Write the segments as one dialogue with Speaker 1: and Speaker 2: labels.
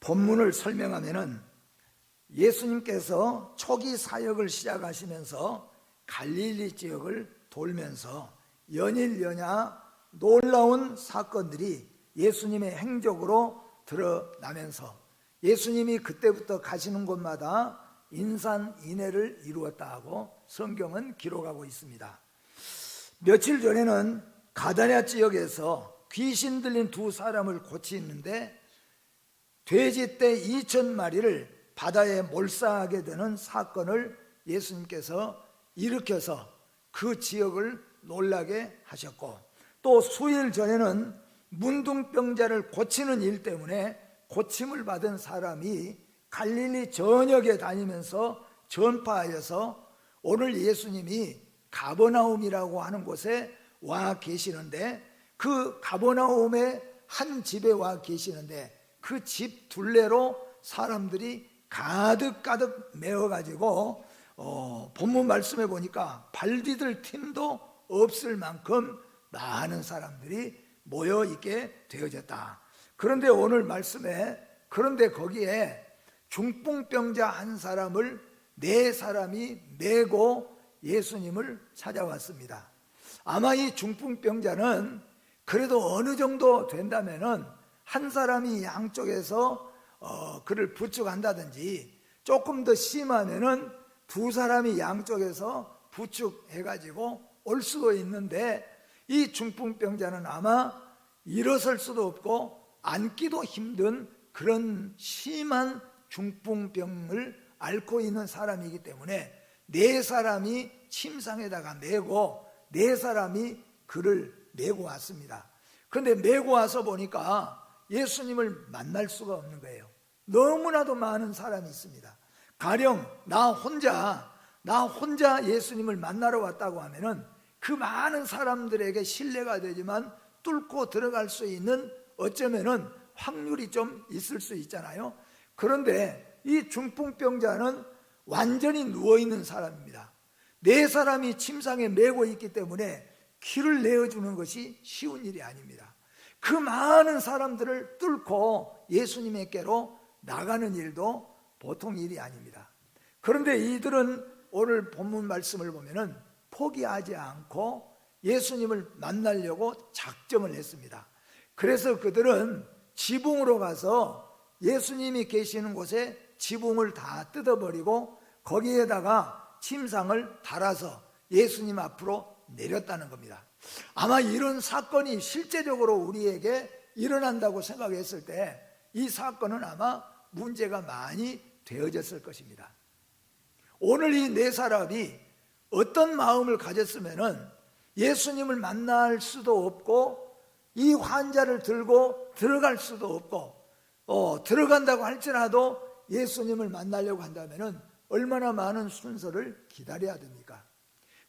Speaker 1: 본문을 설명하면은 예수님께서 초기 사역을 시작하시면서 갈릴리 지역을 돌면서 연일연야 놀라운 사건들이 예수님의 행적으로 드러나면서 예수님이 그때부터 가시는 곳마다 인산인해를 이루었다 하고 성경은 기록하고 있습니다. 며칠 전에는 가다냐 지역에서 귀신 들린 두 사람을 고치는데 돼지떼 2,000마리를 바다에 몰사하게 되는 사건을 예수님께서 일으켜서 그 지역을 놀라게 하셨고, 또 수일 전에는 문둥병자를 고치는 일 때문에 고침을 받은 사람이 갈릴리 전역에 다니면서 전파하여서 오늘 예수님이 가버나움이라고 하는 곳에 와 계시는데, 그 가버나움의 한 집에 와 계시는데 그 집 둘레로 사람들이 가득 메어가지고 본문 말씀에 보니까 발 디딜 틈도 없을 만큼 많은 사람들이 모여 있게 되어졌다. 그런데 오늘 말씀에, 그런데 거기에 중풍병자 한 사람을 네 사람이 메고 예수님을 찾아왔습니다. 아마 이 중풍병자는 그래도 어느 정도 된다면은 한 사람이 양쪽에서 그를 부축한다든지, 조금 더 심하면은 두 사람이 양쪽에서 부축해가지고 올 수도 있는데, 이 중풍병자는 아마 일어설 수도 없고 앉기도 힘든 그런 심한 중풍병을 앓고 있는 사람이기 때문에 네 사람이 침상에다가 메고 네 사람이 그를 메고 왔습니다. 그런데 메고 와서 보니까 예수님을 만날 수가 없는 거예요. 너무나도 많은 사람이 있습니다. 가령 나 혼자 예수님을 만나러 왔다고 하면은 그 많은 사람들에게 신뢰가 되지만 뚫고 들어갈 수 있는 어쩌면은 확률이 좀 있을 수 있잖아요. 그런데 이 중풍병자는 완전히 누워있는 사람입니다. 네 사람이 침상에 메고 있기 때문에 길을 내어주는 것이 쉬운 일이 아닙니다. 그 많은 사람들을 뚫고 예수님께로 나가는 일도 보통 일이 아닙니다. 그런데 이들은 오늘 본문 말씀을 보면은 포기하지 않고 예수님을 만나려고 작정을 했습니다. 그래서 그들은 지붕으로 가서 예수님이 계시는 곳에 지붕을 다 뜯어버리고 거기에다가 침상을 달아서 예수님 앞으로 내렸다는 겁니다. 아마 이런 사건이 실제적으로 우리에게 일어난다고 생각했을 때 이 사건은 아마 문제가 많이 되어졌을 것입니다. 오늘 이 네 사람이 어떤 마음을 가졌으면은 예수님을 만날 수도 없고 이 환자를 들고 들어갈 수도 없고 들어간다고 할지라도 예수님을 만나려고 한다면은 얼마나 많은 순서를 기다려야 됩니까?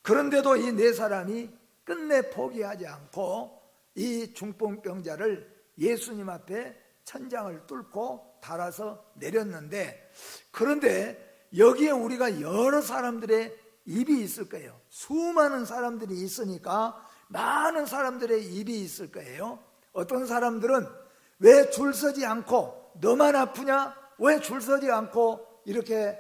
Speaker 1: 그런데도 이 네 사람이 끝내 포기하지 않고 이 중풍병자를 예수님 앞에 천장을 뚫고 달아서 내렸는데, 그런데 여기에 우리가 여러 사람들의 입이 있을 거예요. 수많은 사람들이 있으니까 많은 사람들의 입이 있을 거예요. 어떤 사람들은 왜 줄 서지 않고, 너만 아프냐? 왜 줄 서지 않고 이렇게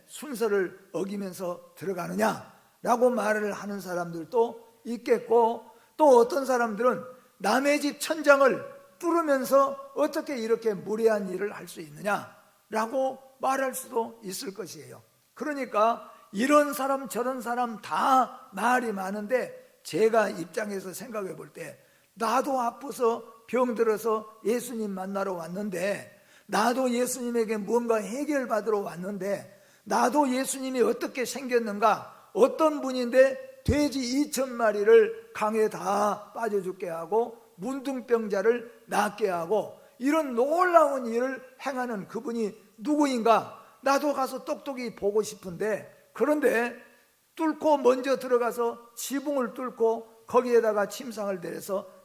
Speaker 1: 순서를 어기면서 들어가느냐? 라고 말을 하는 사람들도 있겠고, 또 어떤 사람들은 남의 집 천장을 뚫으면서 어떻게 이렇게 무례한 일을 할 수 있느냐? 라고 말할 수도 있을 것이에요. 그러니까 이런 사람 저런 사람 다 말이 많은데, 제가 입장에서 생각해 볼 때 나도 아파서 병들어서 예수님 만나러 왔는데, 나도 예수님에게 무언가 해결받으러 왔는데, 나도 예수님이 어떻게 생겼는가, 어떤 분인데 돼지 2,000마리를 강에 다 빠져 죽게 하고 문둥병자를 낫게 하고 이런 놀라운 일을 행하는 그분이 누구인가, 나도 가서 똑똑히 보고 싶은데, 그런데 뚫고 먼저 들어가서 지붕을 뚫고 거기에다가 침상을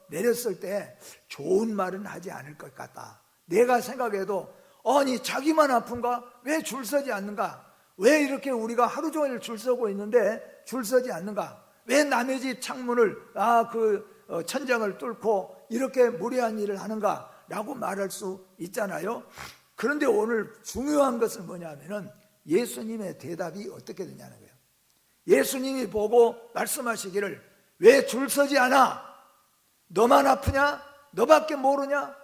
Speaker 1: 내렸을 때 좋은 말은 하지 않을 것 같다. 내가 생각해도 아니 자기만 아픈가? 왜 줄 서지 않는가? 왜 이렇게 우리가 하루 종일 줄 서고 있는데 줄 서지 않는가? 왜 남의 집 창문을 천장을 뚫고 이렇게 무례한 일을 하는가? 라고 말할 수 있잖아요. 그런데 오늘 중요한 것은 뭐냐면은 예수님의 대답이 어떻게 되냐는 거예요. 예수님이 보고 말씀하시기를 왜 줄 서지 않아? 너만 아프냐? 너밖에 모르냐?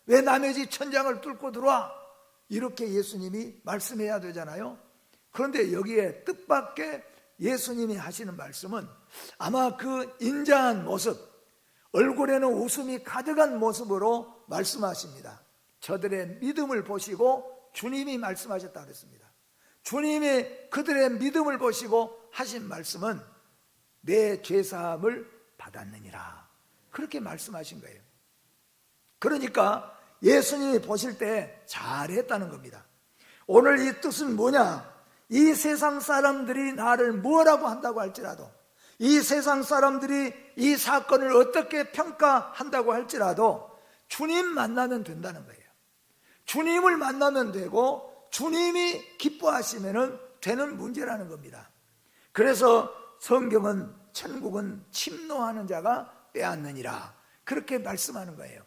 Speaker 1: 왜 남의 집 천장을 뚫고 들어와? 이렇게 예수님이 말씀해야 되잖아요. 그런데 여기에 뜻밖의 예수님이 하시는 말씀은 아마 그 인자한 모습, 얼굴에는 웃음이 가득한 모습으로 말씀하십니다. 저들의 믿음을 보시고 주님이 말씀하셨다고 그랬습니다. 주님이 그들의 믿음을 보시고 하신 말씀은 내 죄사함을 받았느니라, 그렇게 말씀하신 거예요. 그러니까 예수님이 보실 때 잘했다는 겁니다. 오늘 이 뜻은 뭐냐? 이 세상 사람들이 나를 뭐라고 한다고 할지라도, 이 세상 사람들이 이 사건을 어떻게 평가한다고 할지라도 주님 만나면 된다는 거예요. 주님을 만나면 되고 주님이 기뻐하시면 되는 문제라는 겁니다. 그래서 성경은 천국은 침노하는 자가 빼앗느니라, 그렇게 말씀하는 거예요.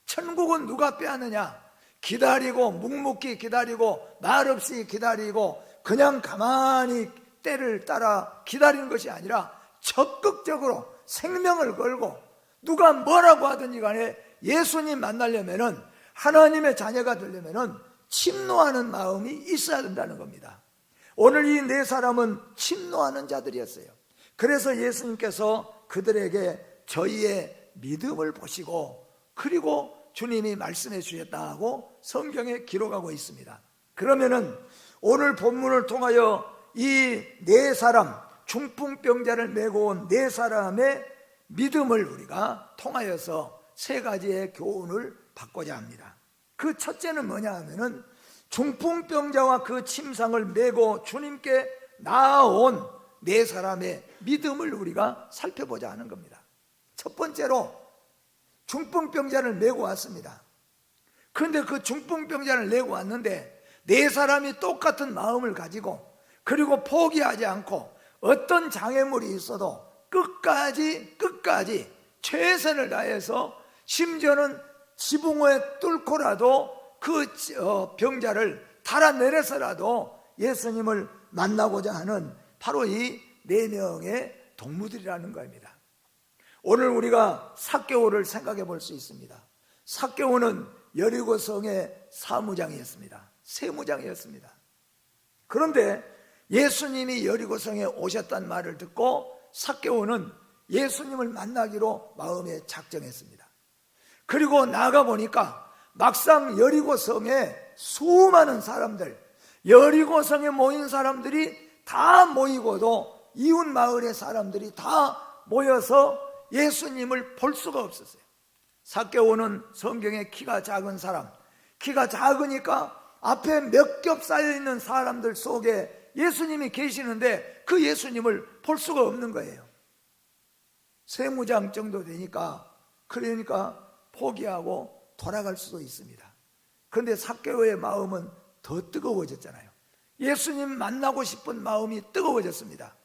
Speaker 1: 천국은 누가 빼앗느냐? 기다리고 묵묵히 기다리고 말없이 기다리고 그냥 가만히 때를 따라 기다리는 것이 아니라 적극적으로 생명을 걸고 누가 뭐라고 하든지 간에 예수님 만나려면은, 하나님의 자녀가 되려면은 침노하는 마음이 있어야 된다는 겁니다. 오늘 이 네 사람은 침노하는 자들이었어요. 그래서 예수님께서 그들에게 저희의 믿음을 보시고 그리고 주님이 말씀해 주셨다고 성경에 기록하고 있습니다. 그러면은 오늘 본문을 통하여 이 네 사람, 중풍병자를 메고 온 네 사람의 믿음을 우리가 통하여서 세 가지의 교훈을 받고자 합니다. 그 첫째는 뭐냐 하면은 중풍병자와 그 침상을 메고 주님께 나아온 네 사람의 믿음을 우리가 살펴보자 하는 겁니다. 첫 번째로 중풍병자를 메고 왔습니다. 그런데 그 중풍병자를 메고 왔는데 네 사람이 똑같은 마음을 가지고 그리고 포기하지 않고 어떤 장애물이 있어도 끝까지 최선을 다해서 심지어는 지붕에 뚫고라도 그 병자를 달아내려서라도 예수님을 만나고자 하는 바로 이 네 명의 동무들이라는 겁니다. 오늘 우리가 삭개오를 생각해 볼 수 있습니다. 삭개오는 여리고성의 사무장이었습니다. 세무장이었습니다. 그런데 예수님이 여리고성에 오셨단 말을 듣고 삭개오는 예수님을 만나기로 마음에 작정했습니다. 그리고 나가 보니까 막상 여리고성에 수많은 사람들, 여리고성에 모인 사람들이 다 모이고도 이웃 마을의 사람들이 다 모여서 예수님을 볼 수가 없었어요. 삭개오는 성경에 키가 작은 사람, 키가 작으니까 앞에 몇 겹 쌓여있는 사람들 속에 예수님이 계시는데 그 예수님을 볼 수가 없는 거예요. 세무장 정도 되니까, 그러니까 포기하고 돌아갈 수도 있습니다. 그런데 삭개오의 마음은 더 뜨거워졌잖아요. 예수님 만나고 싶은 마음이 뜨거워졌습니다.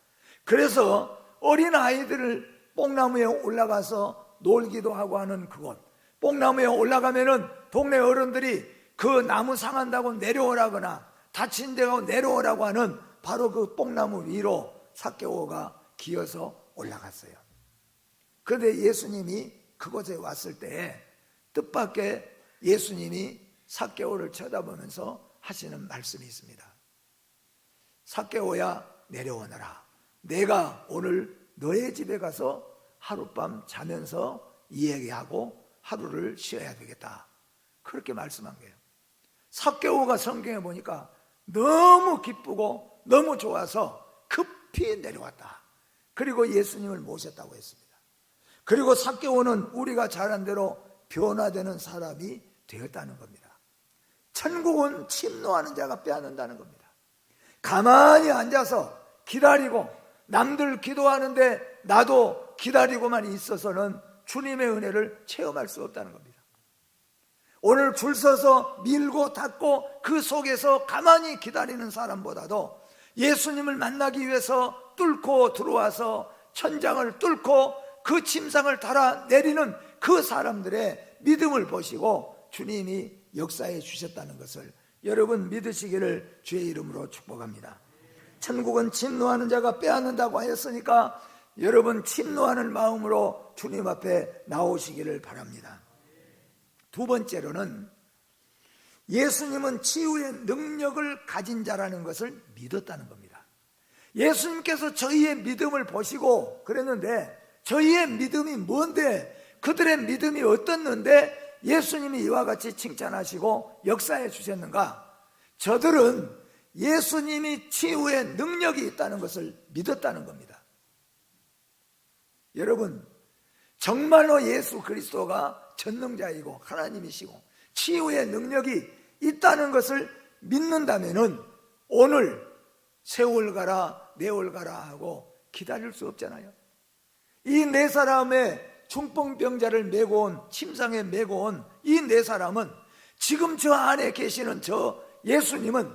Speaker 1: 그래서 어린 아이들을 뽕나무에 올라가서 놀기도 하고 하는 그곳, 뽕나무에 올라가면은 동네 어른들이 그 나무 상한다고 내려오라거나 다친 데가 내려오라고 하는 바로 그 뽕나무 위로 삭개오가 기어서 올라갔어요. 그런데 예수님이 그곳에 왔을 때 뜻밖의 예수님이 삭개오를 쳐다보면서 하시는 말씀이 있습니다. 삭개오야, 내려오너라. 내가 오늘 너의 집에 가서 하룻밤 자면서 이야기하고 하루를 쉬어야 되겠다, 그렇게 말씀한 거예요. 삭개오가 성경에 보니까 너무 기쁘고 너무 좋아서 급히 내려왔다. 그리고 예수님을 모셨다고 했습니다. 그리고 삭개오는 우리가 잘한 대로 변화되는 사람이 되었다는 겁니다. 천국은 침노하는 자가 빼앗는다는 겁니다. 가만히 앉아서 기다리고 남들 기도하는데 나도 기다리고만 있어서는 주님의 은혜를 체험할 수 없다는 겁니다. 오늘 줄 서서 밀고 닫고 그 속에서 가만히 기다리는 사람보다도 예수님을 만나기 위해서 뚫고 들어와서 천장을 뚫고 그 침상을 달아 내리는 그 사람들의 믿음을 보시고 주님이 역사해 주셨다는 것을 여러분 믿으시기를 주의 이름으로 축복합니다. 천국은 침노하는 자가 빼앗는다고 하였으니까 여러분 침노하는 마음으로 주님 앞에 나오시기를 바랍니다. 두 번째로는 예수님은 치유의 능력을 가진 자라는 것을 믿었다는 겁니다. 예수님께서 저희의 믿음을 보시고 그랬는데 저희의 믿음이 뭔데, 그들의 믿음이 어떻는데 예수님이 이와 같이 칭찬하시고 역사해 주셨는가? 저들은 예수님이 치유의 능력이 있다는 것을 믿었다는 겁니다. 여러분, 정말로 예수 그리스도가 전능자이고 하나님이시고 치유의 능력이 있다는 것을 믿는다면은 오늘 세월 가라 내월 가라 하고 기다릴 수 없잖아요. 이 네 사람의 중풍병자를 메고 온, 침상에 메고 온 이 네 사람은 지금 저 안에 계시는 저 예수님은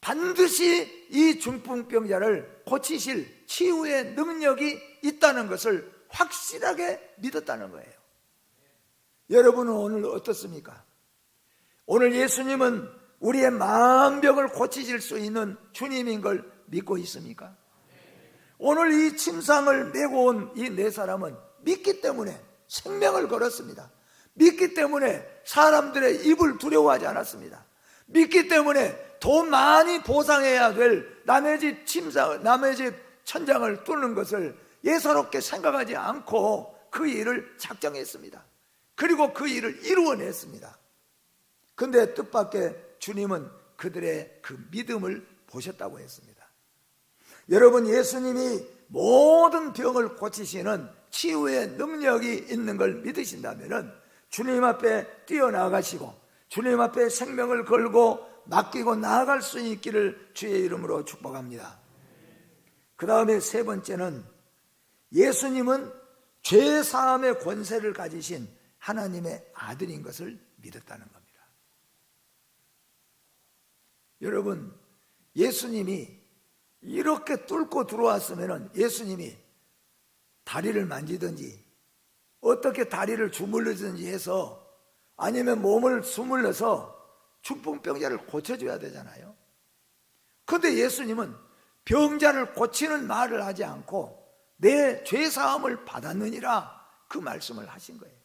Speaker 1: 반드시 이 중풍병자를 고치실 치유의 능력이 있다는 것을 확실하게 믿었다는 거예요. 여러분은 오늘 어떻습니까? 오늘 예수님은 우리의 만병을 고치실 수 있는 주님인 걸 믿고 있습니까? 오늘 이 침상을 메고 온 이 네 사람은 믿기 때문에 생명을 걸었습니다. 믿기 때문에 사람들의 입을 두려워하지 않았습니다. 믿기 때문에 더 많이 보상해야 될 남의 집 침상, 남의 집 천장을 뚫는 것을 예사롭게 생각하지 않고 그 일을 작정했습니다. 그리고 그 일을 이루어냈습니다. 근데 뜻밖의 주님은 그들의 그 믿음을 보셨다고 했습니다. 여러분, 예수님이 모든 병을 고치시는 치유의 능력이 있는 걸 믿으신다면 주님 앞에 뛰어나가시고 주님 앞에 생명을 걸고 맡기고 나아갈 수 있기를 주의 이름으로 축복합니다. 그 다음에 세 번째는 예수님은 죄사함의 권세를 가지신 하나님의 아들인 것을 믿었다는 겁니다. 여러분, 예수님이 이렇게 뚫고 들어왔으면 예수님이 다리를 만지든지 어떻게 다리를 주물르든지 해서 아니면 몸을 주물러서 중풍병자를 고쳐줘야 되잖아요. 그런데 예수님은 병자를 고치는 말을 하지 않고 내 죄사함을 받았느니라 그 말씀을 하신 거예요.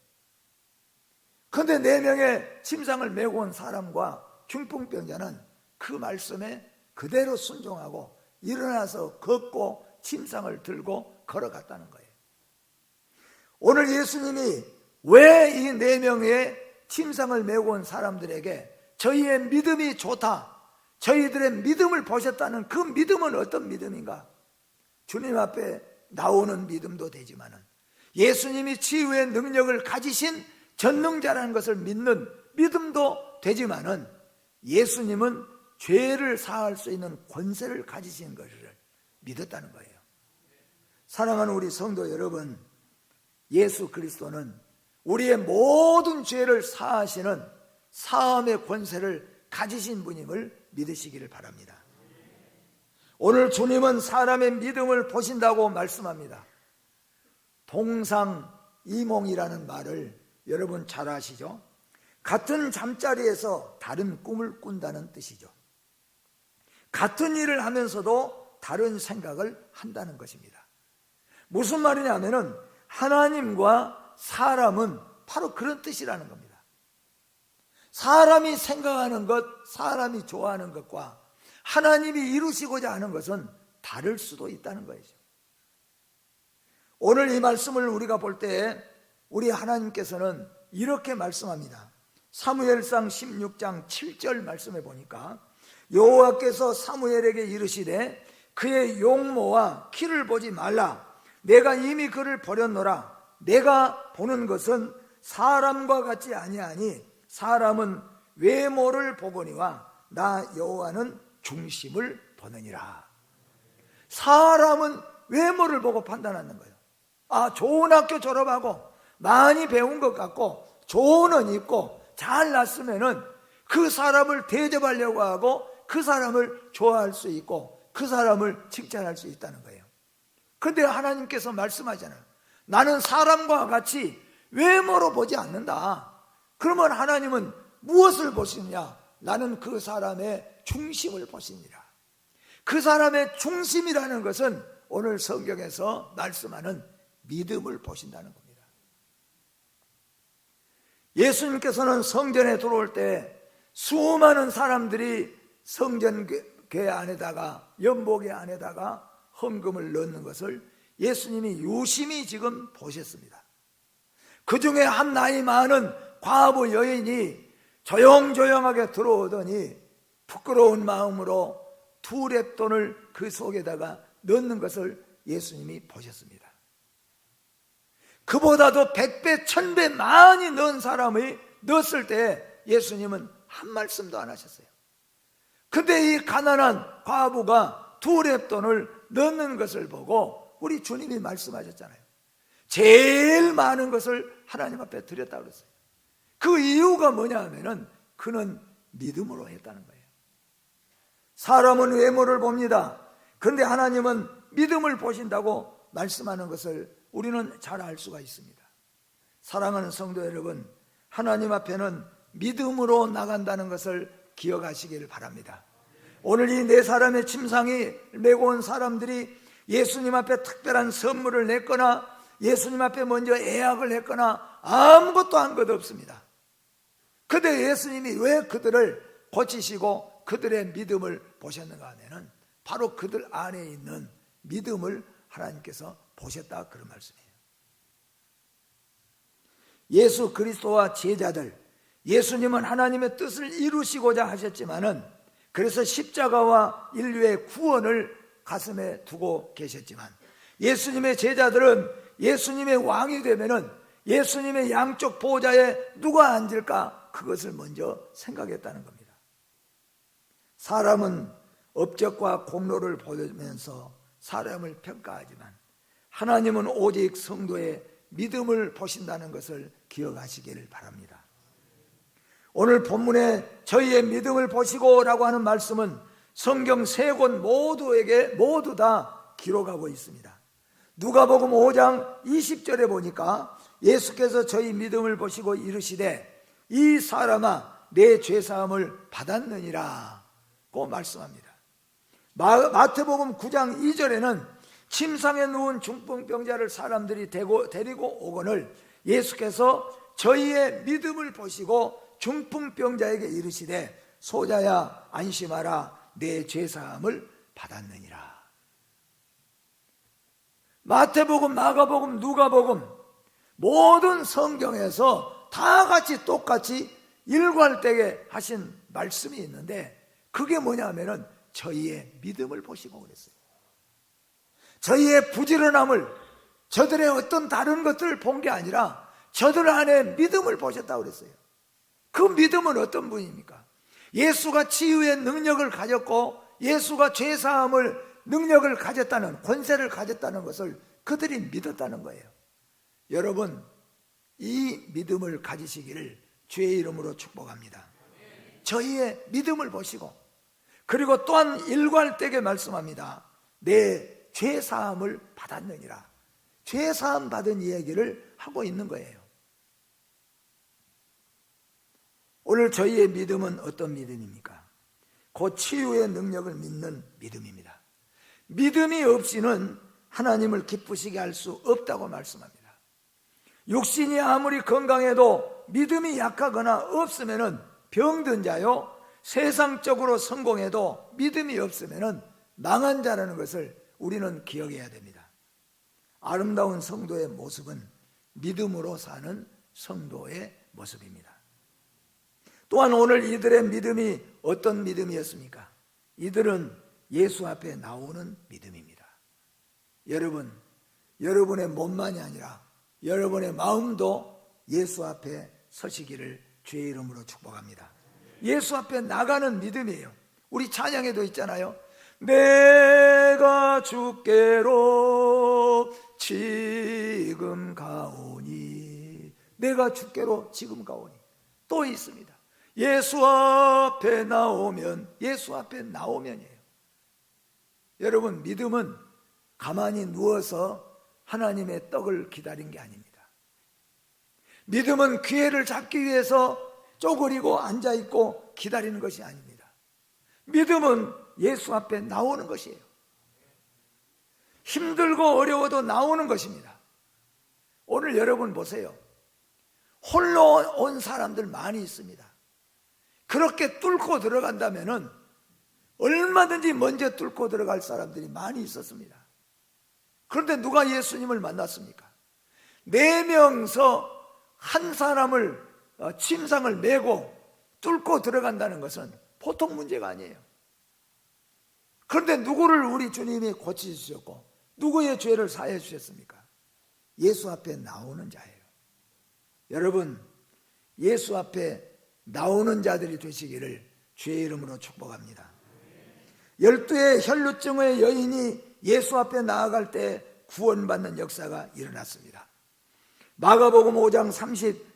Speaker 1: 그런데 4명의 침상을 메고 온 사람과 중풍병자는 그 말씀에 그대로 순종하고 일어나서 걷고 침상을 들고 걸어갔다는 거예요. 오늘 예수님이 왜 이 4명의 침상을 메고 온 사람들에게 저희의 믿음이 좋다, 저희들의 믿음을 보셨다는 그 믿음은 어떤 믿음인가? 주님 앞에 나오는 믿음도 되지만은 예수님이 치유의 능력을 가지신 전능자라는 것을 믿는 믿음도 되지만은 예수님은 죄를 사할 수 있는 권세를 가지신 것을 믿었다는 거예요. 사랑하는 우리 성도 여러분, 예수 그리스도는 우리의 모든 죄를 사하시는 사함의 권세를 가지신 분임을 믿으시기를 바랍니다. 오늘 주님은 사람의 믿음을 보신다고 말씀합니다. 동상이몽이라는 말을 여러분 잘 아시죠? 같은 잠자리에서 다른 꿈을 꾼다는 뜻이죠. 같은 일을 하면서도 다른 생각을 한다는 것입니다. 무슨 말이냐면은 하나님과 사람은 바로 그런 뜻이라는 겁니다. 사람이 생각하는 것, 사람이 좋아하는 것과 하나님이 이루시고자 하는 것은 다를 수도 있다는 거죠. 오늘 이 말씀을 우리가 볼 때 우리 하나님께서는 이렇게 말씀합니다. 사무엘상 16장 7절 말씀에 보니까 여호와께서 사무엘에게 이르시되 그의 용모와 키를 보지 말라. 내가 이미 그를 버렸노라. 내가 보는 것은 사람과 같지 아니하니 사람은 외모를 보거니와 나 여호와는 중심을 보느니라. 사람은 외모를 보고 판단하는 거예요. 아, 좋은 학교 졸업하고 많이 배운 것 같고 좋은 옷 입고 잘났으면은 그 사람을 대접하려고 하고 그 사람을 좋아할 수 있고 그 사람을 칭찬할 수 있다는 거예요. 그런데 하나님께서 말씀하잖아요. 나는 사람과 같이 외모로 보지 않는다. 그러면 하나님은 무엇을 보시느냐? 나는 그 사람의 중심을 보시니라. 그 사람의 중심이라는 것은 오늘 성경에서 말씀하는 믿음을 보신다는 겁니다. 예수님께서는 성전에 들어올 때 수많은 사람들이 성전궤 안에다가 연복의 안에다가 헌금을 넣는 것을 예수님이 유심히 지금 보셨습니다. 그 중에 한 나이 많은 과부 여인이 조용조용하게 들어오더니 부끄러운 마음으로 2렙돈을 그 속에다가 넣는 것을 예수님이 보셨습니다. 그보다도 100배, 1000배 많이 넣은 사람이 넣었을 때 예수님은 한 말씀도 안 하셨어요. 근데 이 가난한 과부가 2렙돈을 넣는 것을 보고 우리 주님이 말씀하셨잖아요. 제일 많은 것을 하나님 앞에 드렸다고 그랬어요. 그 이유가 뭐냐 하면은 그는 믿음으로 했다는 거예요. 사람은 외모를 봅니다. 그런데 하나님은 믿음을 보신다고 말씀하는 것을 우리는 잘 알 수가 있습니다. 사랑하는 성도 여러분, 하나님 앞에는 믿음으로 나간다는 것을 기억하시길 바랍니다. 오늘 이 4사람의 침상이 메고 온 사람들이 예수님 앞에 특별한 선물을 냈거나 예수님 앞에 먼저 예약을 했거나 아무것도 한 것 없습니다. 그런데 예수님이 왜 그들을 고치시고 그들의 믿음을 보셨는가 하면은 바로 그들 안에 있는 믿음을 하나님께서 보셨다, 그런 말씀이에요. 예수 그리스도와 제자들, 예수님은 하나님의 뜻을 이루시고자 하셨지만은 그래서 십자가와 인류의 구원을 가슴에 두고 계셨지만 예수님의 제자들은 예수님의 왕이 되면은 예수님의 양쪽 보좌에 누가 앉을까, 그것을 먼저 생각했다는 겁니다. 사람은 업적과 공로를 보면서 사람을 평가하지만 하나님은 오직 성도의 믿음을 보신다는 것을 기억하시기를 바랍니다. 오늘 본문에 저희의 믿음을 보시고 라고 하는 말씀은 성경 3권 모두 다 기록하고 있습니다. 누가복음 5장 20절에 보니까 예수께서 저희 믿음을 보시고 이르시되 이 사람아 내 죄사함을 받았느니라 고 말씀합니다. 마태복음 9장 2절에는 침상에 누운 중풍병자를 사람들이 데리고 오거늘 예수께서 저희의 믿음을 보시고 중풍병자에게 이르시되 소자야 안심하라 내 죄사함을 받았느니라. 마태복음, 마가복음, 누가복음 모든 성경에서 다 같이 똑같이 일관되게 하신 말씀이 있는데 그게 뭐냐면은 저희의 믿음을 보시고 그랬어요. 저희의 부지런함을, 저들의 어떤 다른 것들을 본 게 아니라 저들 안에 믿음을 보셨다고 그랬어요. 그 믿음은 어떤 분입니까? 예수가 치유의 능력을 가졌고 예수가 죄사함을 능력을 가졌다는, 권세를 가졌다는 것을 그들이 믿었다는 거예요. 여러분, 이 믿음을 가지시기를 주의 이름으로 축복합니다. 저희의 믿음을 보시고 그리고 또한 일관되게 말씀합니다. 내 죄사함을 받았느니라. 죄사함 받은 이야기를 하고 있는 거예요. 오늘 저희의 믿음은 어떤 믿음입니까? 곧 치유의 능력을 믿는 믿음입니다. 믿음이 없이는 하나님을 기쁘시게 할 수 없다고 말씀합니다. 육신이 아무리 건강해도 믿음이 약하거나 없으면 병든 자요, 세상적으로 성공해도 믿음이 없으면 망한 자라는 것을 우리는 기억해야 됩니다. 아름다운 성도의 모습은 믿음으로 사는 성도의 모습입니다. 또한 오늘 이들의 믿음이 어떤 믿음이었습니까? 이들은 예수 앞에 나오는 믿음입니다. 여러분, 여러분의 몸만이 아니라 여러분의 마음도 예수 앞에 서시기를 주의 이름으로 축복합니다. 예수 앞에 나가는 믿음이에요. 우리 찬양에도 있잖아요. 내가 주께로 지금 가오니, 내가 주께로 지금 가오니. 또 있습니다. 예수 앞에 나오면, 예수 앞에 나오면이에요. 여러분, 믿음은 가만히 누워서 하나님의 떡을 기다린 게 아닙니다. 믿음은 기회를 잡기 위해서 쪼그리고 앉아있고 기다리는 것이 아닙니다. 믿음은 예수 앞에 나오는 것이에요. 힘들고 어려워도 나오는 것입니다. 오늘 여러분 보세요. 홀로 온 사람들 많이 있습니다. 그렇게 뚫고 들어간다면은 얼마든지 먼저 뚫고 들어갈 사람들이 많이 있었습니다. 그런데 누가 예수님을 만났습니까? 4명서 한 사람을 침상을 메고 뚫고 들어간다는 것은 보통 문제가 아니에요. 그런데 누구를 우리 주님이 고치셨고 누구의 죄를 사해 주셨습니까? 예수 앞에 나오는 자예요. 여러분, 예수 앞에 나오는 자들이 되시기를 주의 이름으로 축복합니다. 12의 혈루증의 여인이 예수 앞에 나아갈 때 구원받는 역사가 일어났습니다. 마가복음 5장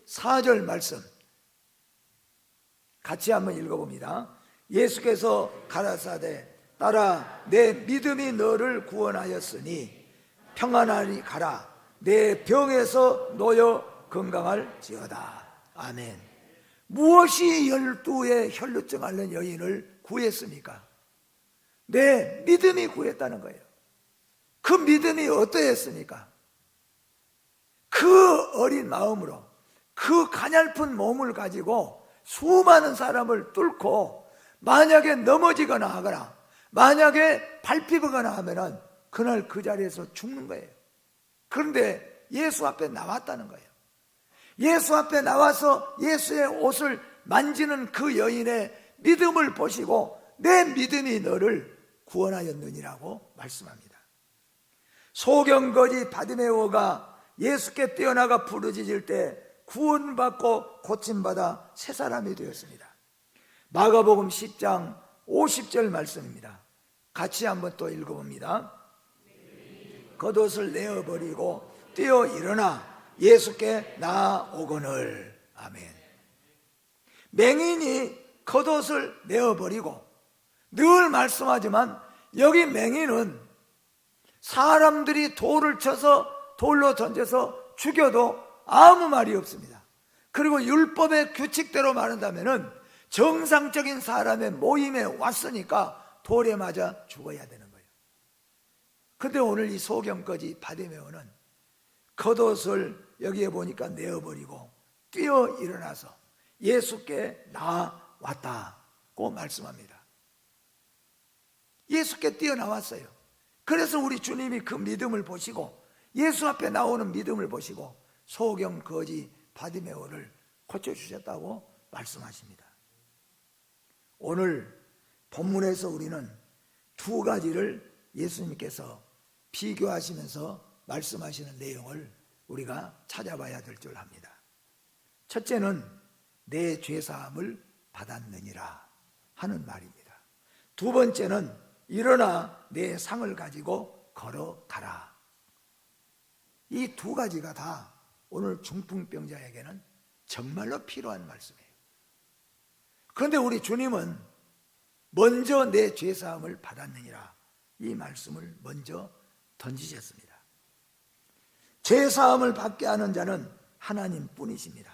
Speaker 1: 34절 말씀 같이 한번 읽어봅니다. 예수께서 가라사대 따라 내 믿음이 너를 구원하였으니 평안하리 가라 내 병에서 놓여 건강할지어다. 아멘. 무엇이 12의 혈루증 앓는 여인을 구했습니까? 내 믿음이 구했다는 거예요. 그 믿음이 어떠했습니까? 그 어린 마음으로 그 가냘픈 몸을 가지고 수많은 사람을 뚫고 만약에 넘어지거나 하거나 만약에 밟히거나 하면은 그날 그 자리에서 죽는 거예요. 그런데 예수 앞에 나왔다는 거예요. 예수 앞에 나와서 예수의 옷을 만지는 그 여인의 믿음을 보시고 내 믿음이 너를 구원하였느니라고 말씀합니다. 소경거지 바디메오가 예수께 뛰어나가 부르짖을 때 구원받고 고침받아 새 사람이 되었습니다. 마가복음 10장 50절 말씀입니다. 같이 한번 또 읽어봅니다. 겉옷을 내어버리고 뛰어 일어나 예수께 나아오거늘. 아멘. 맹인이 겉옷을 내어버리고 늘 말씀하지만 여기 맹인은 사람들이 돌을 쳐서 돌로 던져서 죽여도 아무 말이 없습니다. 그리고 율법의 규칙대로 말한다면은 정상적인 사람의 모임에 왔으니까 돌에 맞아 죽어야 되는 거예요. 그런데 오늘 이 소경거지 바디메오는 겉옷을 여기에 보니까 내어버리고 뛰어 일어나서 예수께 나왔다고 말씀합니다. 예수께 뛰어나왔어요. 그래서 우리 주님이 그 믿음을 보시고 예수 앞에 나오는 믿음을 보시고 소경거지 바디메오를 고쳐주셨다고 말씀하십니다. 오늘 본문에서 우리는 2가지를 예수님께서 비교하시면서 말씀하시는 내용을 우리가 찾아봐야 될 줄 압니다. 첫째는 내 죄사함을 받았느니라 하는 말입니다. 2번째는 일어나 내 상을 가지고 걸어가라. 이 2가지가 다 오늘 중풍병자에게는 정말로 필요한 말씀이에요. 그런데 우리 주님은 먼저 내 죄사함을 받았느니라 이 말씀을 먼저 던지셨습니다. 죄사함을 받게 하는 자는 하나님뿐이십니다.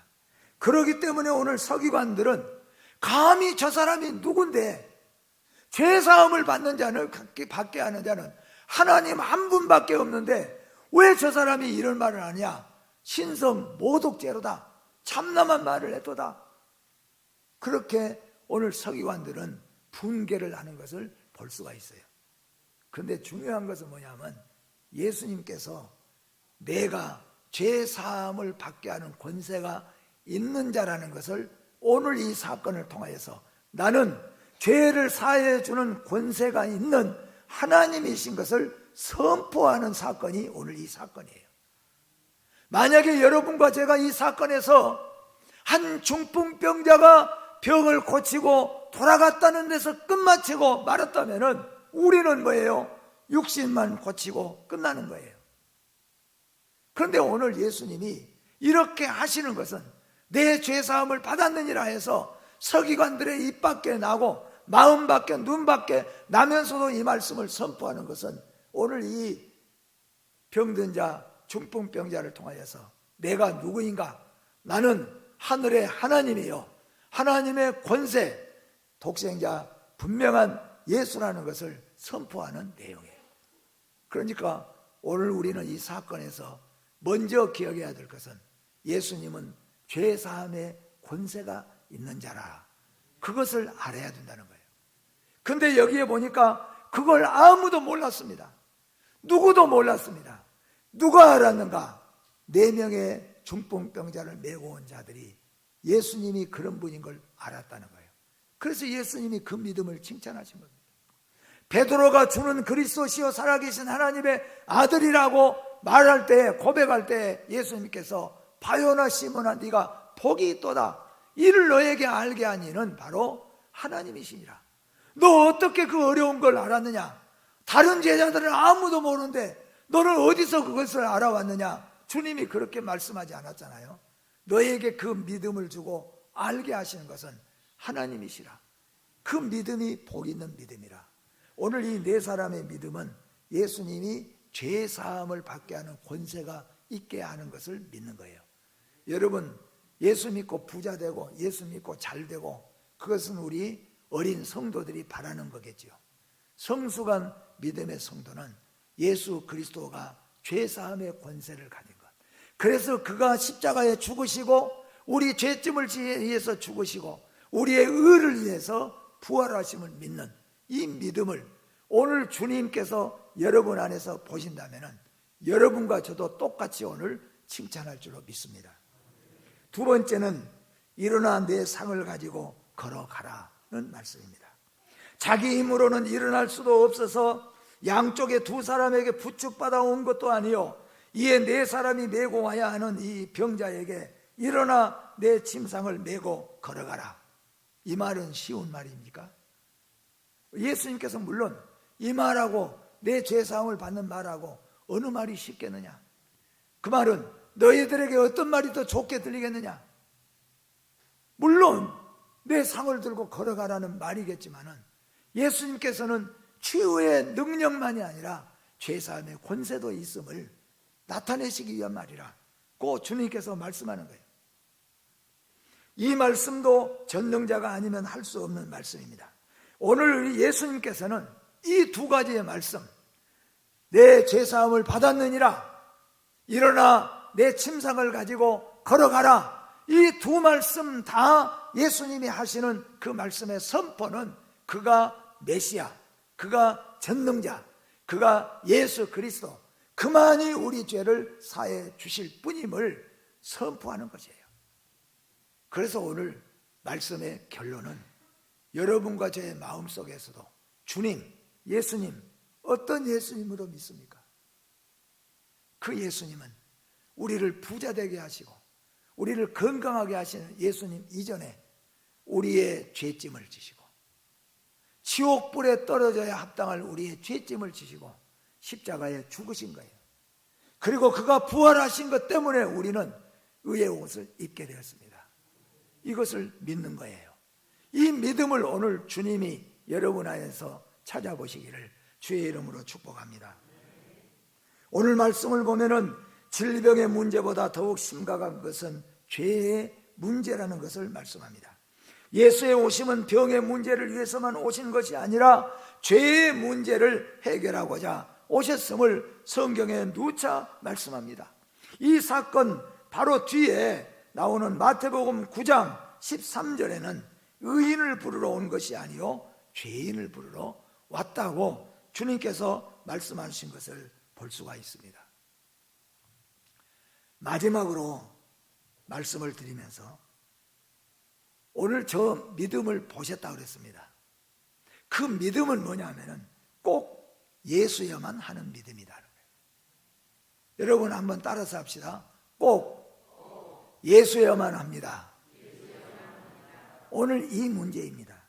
Speaker 1: 그렇기 때문에 오늘 서기관들은 감히 저 사람이 누군데 죄사함을 받는 자를 받게 하는 자는 하나님 한 분밖에 없는데 왜 저 사람이 이런 말을 하냐? 신성 모독죄로다. 참남한 말을 했도다. 그렇게 오늘 서기관들은 분개를 하는 것을 볼 수가 있어요. 그런데 중요한 것은 뭐냐면 예수님께서 내가 죄사함을 받게 하는 권세가 있는 자라는 것을 오늘 이 사건을 통하여서 나는 죄를 사해 주는 권세가 있는 하나님이신 것을 선포하는 사건이 오늘 이 사건이에요. 만약에 여러분과 제가 이 사건에서 한 중풍병자가 병을 고치고 돌아갔다는 데서 끝마치고 말았다면 우리는 뭐예요? 육신만 고치고 끝나는 거예요. 그런데 오늘 예수님이 이렇게 하시는 것은 내 죄사함을 받았느니라 해서 서기관들의 입 밖에 나고 마음 밖에 눈 밖에 나면서도 이 말씀을 선포하는 것은 오늘 이 병든 자 중풍병자를 통하여서 내가 누구인가? 나는 하늘의 하나님이요 하나님의 권세 독생자 분명한 예수라는 것을 선포하는 내용이에요. 그러니까 오늘 우리는 이 사건에서 먼저 기억해야 될 것은 예수님은 죄사함의 권세가 있는 자라, 그것을 알아야 된다는 거예요. 근데 여기에 보니까 그걸 아무도 몰랐습니다. 누구도 몰랐습니다. 누가 알았는가? 4명의 중풍병자를 메고 온 자들이 예수님이 그런 분인 걸 알았다는 거예요. 그래서 예수님이 그 믿음을 칭찬하신 겁니다. 베드로가 주는 그리스도시요 살아계신 하나님의 아들이라고 말할 때, 고백할 때 예수님께서 바요나 시몬아 네가 복이 있도다, 이를 너에게 알게 한 이는 바로 하나님이시니라. 너 어떻게 그 어려운 걸 알았느냐? 다른 제자들은 아무도 모르는데 너는 어디서 그것을 알아왔느냐? 주님이 그렇게 말씀하지 않았잖아요. 너에게 그 믿음을 주고 알게 하시는 것은 하나님이시라. 그 믿음이 복 있는 믿음이라. 오늘 이 4사람의 믿음은 예수님이 죄 사함을 받게 하는 권세가 있게 하는 것을 믿는 거예요. 여러분, 예수 믿고 부자 되고 예수 믿고 잘 되고, 그것은 우리 어린 성도들이 바라는 거겠죠. 성숙한 믿음의 성도는 예수 그리스도가 죄 사함의 권세를 가진 것, 그래서 그가 십자가에 죽으시고 우리 죄짐을 위해서 죽으시고 우리의 의를 위해서 부활하심을 믿는 이 믿음을 오늘 주님께서 여러분 안에서 보신다면 여러분과 저도 똑같이 오늘 칭찬할 줄로 믿습니다. 두 번째는 일어나 내 상을 가지고 걸어가라는 말씀입니다. 자기 힘으로는 일어날 수도 없어서 양쪽에 2사람에게 부축받아 온 것도 아니요, 이에 4사람이 메고 와야 하는 이 병자에게 일어나 내 침상을 메고 걸어가라. 이 말은 쉬운 말입니까? 예수님께서 물론 이 말하고 내 죄사함을 받는 말하고 어느 말이 쉽겠느냐? 그 말은 너희들에게 어떤 말이 더 좋게 들리겠느냐? 물론 내 상을 들고 걸어가라는 말이겠지만은 예수님께서는 치유의 능력만이 아니라 죄사함의 권세도 있음을 나타내시기 위한 말이라고 주님께서 말씀하는 거예요. 이 말씀도 전능자가 아니면 할 수 없는 말씀입니다. 오늘 예수님께서는 이 2가지의 말씀, 내 죄사함을 받았느니라, 일어나 내 침상을 가지고 걸어가라, 이 2 말씀 다 예수님이 하시는 그 말씀의 선포는 그가 메시아, 그가 전능자, 그가 예수 그리스도, 그만이 우리 죄를 사해 주실 분임을 선포하는 것이에요. 그래서 오늘 말씀의 결론은 여러분과 저의 마음속에서도 주님, 예수님, 어떤 예수님으로 믿습니까? 그 예수님은 우리를 부자 되게 하시고 우리를 건강하게 하시는 예수님 이전에 우리의 죄짐을 지시고 지옥불에 떨어져야 합당할 우리의 죄짐을 지시고 십자가에 죽으신 거예요. 그리고 그가 부활하신 것 때문에 우리는 의의 옷을 입게 되었습니다. 이것을 믿는 거예요. 이 믿음을 오늘 주님이 여러분 안에서 찾아보시기를 주의 이름으로 축복합니다. 오늘 말씀을 보면은 질병의 문제보다 더욱 심각한 것은 죄의 문제라는 것을 말씀합니다. 예수의 오심은 병의 문제를 위해서만 오신 것이 아니라 죄의 문제를 해결하고자 오셨음을 성경에 누차 말씀합니다. 이 사건 바로 뒤에 나오는 마태복음 9장 13절에는 의인을 부르러 온 것이 아니요 죄인을 부르러 왔다고 주님께서 말씀하신 것을 볼 수가 있습니다. 마지막으로 말씀을 드리면서 오늘 저 믿음을 보셨다고 그랬습니다. 그 믿음은 뭐냐면은 꼭 예수여만 하는 믿음이다. 여러분 한번 따라서 합시다. 꼭 예수여만 합니다. 오늘 이 문제입니다.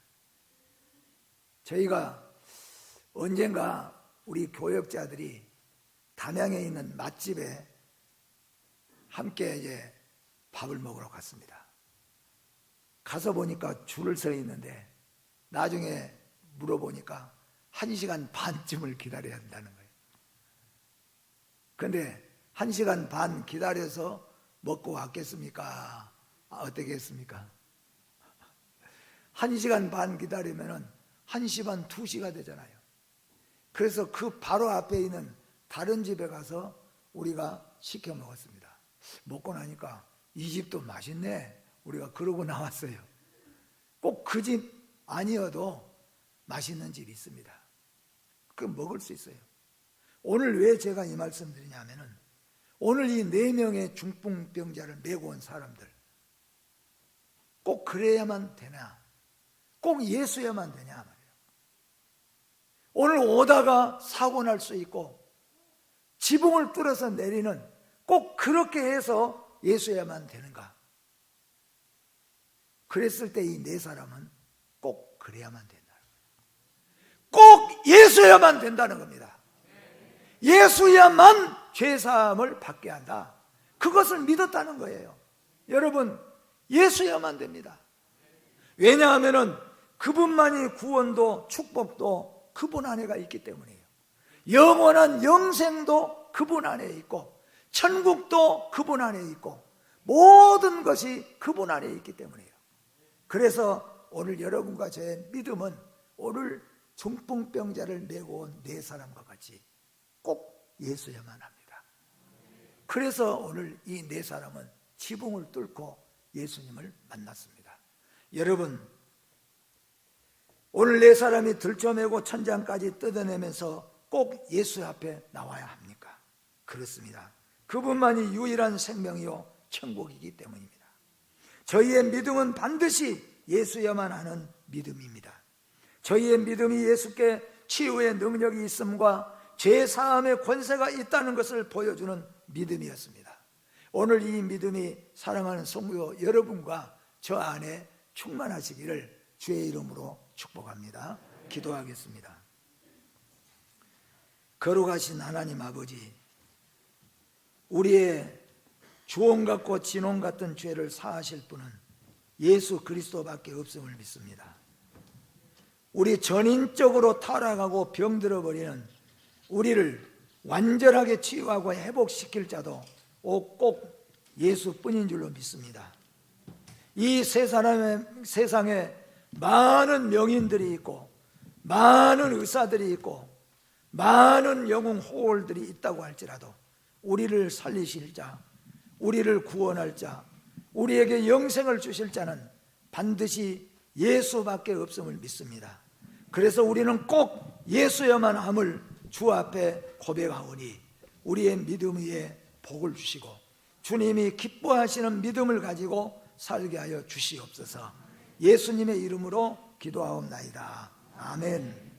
Speaker 1: 저희가 언젠가 우리 교역자들이 담양에 있는 맛집에 함께 이제 밥을 먹으러 갔습니다. 가서 보니까 줄을 서 있는데 나중에 물어보니까 1시간 반쯤을 기다려야 한다는 거예요. 그런데 1시간 반 기다려서 먹고 왔겠습니까? 어떻게 했습니까? 1시간 반 기다리면은 1시 반, 2시가 되잖아요. 그래서 그 바로 앞에 있는 다른 집에 가서 우리가 시켜 먹었습니다. 먹고 나니까 이 집도 맛있네, 우리가 그러고 나왔어요. 꼭 그 집 아니어도 맛있는 집이 있습니다. 그 먹을 수 있어요. 오늘 왜 제가 이 말씀 드리냐면은, 오늘 이 4명의 중풍병자를 메고 온 사람들, 꼭 그래야만 되나? 꼭 예수야만 되냐 말이에요. 오늘 오다가 사고 날 수 있고 지붕을 뚫어서 내리는, 꼭 그렇게 해서 예수야만 되는가? 그랬을 때 이 4사람은 꼭 그래야만 된다. 꼭 예수야만 된다는 겁니다. 예수야만 죄사함을 받게 한다. 그것을 믿었다는 거예요. 여러분, 예수야만 됩니다. 왜냐하면 그분만이 구원도 축복도 그분 안에가 있기 때문이에요. 영원한 영생도 그분 안에 있고, 천국도 그분 안에 있고, 모든 것이 그분 안에 있기 때문이에요. 그래서 오늘 여러분과 제 믿음은 오늘 중풍병자를 메고 온 4사람과 같이 꼭 예수야만 합니다. 그래서 오늘 이 4사람은 지붕을 뚫고 예수님을 만났습니다. 여러분, 오늘 4사람이 들쳐매고 천장까지 뜯어내면서 꼭 예수 앞에 나와야 합니까? 그렇습니다. 그분만이 유일한 생명이요 천국이기 때문입니다. 저희의 믿음은 반드시 예수야만 하는 믿음입니다. 저희의 믿음이 예수께 치유의 능력이 있음과 죄사함의 권세가 있다는 것을 보여주는 믿음이었습니다. 오늘 이 믿음이 사랑하는 성도 여러분과 저 안에 충만하시기를 주의 이름으로 축복합니다. 기도하겠습니다. 거룩하신 하나님 아버지, 우리의 주홍 같고 진홍 같은 죄를 사하실 분은 예수 그리스도밖에 없음을 믿습니다. 우리 전인적으로 타락하고 병들어버리는 우리를 완전하게 치유하고 회복시킬 자도 꼭 예수뿐인 줄로 믿습니다. 이 세상에 많은 명인들이 있고, 많은 의사들이 있고, 많은 영웅 호울들이 있다고 할지라도 우리를 살리실 자, 우리를 구원할 자, 우리에게 영생을 주실 자는 반드시 예수밖에 없음을 믿습니다. 그래서 우리는 꼭 예수야만 함을 주 앞에 고백하오니 우리의 믿음 위에 복을 주시고 주님이 기뻐하시는 믿음을 가지고 살게 하여 주시옵소서. 예수님의 이름으로 기도하옵나이다. 아멘.